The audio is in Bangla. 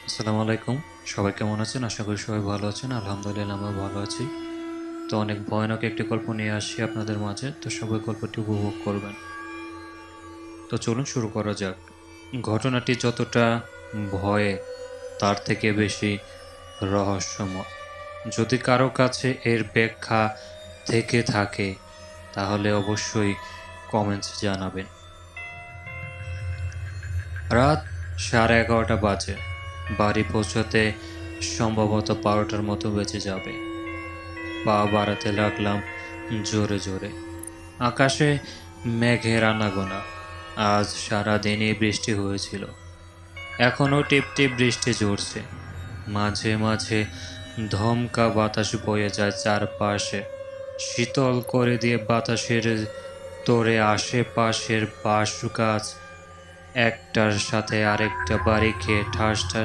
আসসালামু আলাইকুম। সবাই কেমন আছেন? আশা করি সবাই ভালো আছেন। আলহামদুলিল্লাহ আমিও ভালো আছি। তো অনেক ভয়ানক একটি গল্প নিয়ে আসছি আপনাদের মাঝে। তো সবাই গল্পটি উপভোগ করবেন। তো চলুন শুরু করা যাক। ঘটনাটি যতটা ভয়ে তার থেকে বেশি রহস্যময়। যদি কারো কাছে এর ব্যাখ্যা থেকে থাকে তাহলে অবশ্যই কমেন্টস জানাবেন। রাত 11:30 বাজে। বাড়ি পৌঁছাতে সম্ভবত 12টার মতো বেজে যাবে। পা বাড়াতে লাগলাম জোরে জোরে। আকাশে মেঘের আনাগোনা। আজ সারাদিনই বৃষ্টি হয়েছিল। এখনো টিপ টিপ বৃষ্টি ঝরছে। মাঝে মাঝে ধমকা বাতাস বয়ে যায় চারপাশে। শীতল করে দিয়ে বাতাসের তোড়ে আশেপাশের বাঁশ গাছ একটার সাথে আরেকটা বাড়ি খেয়ে ঠাস ঠাস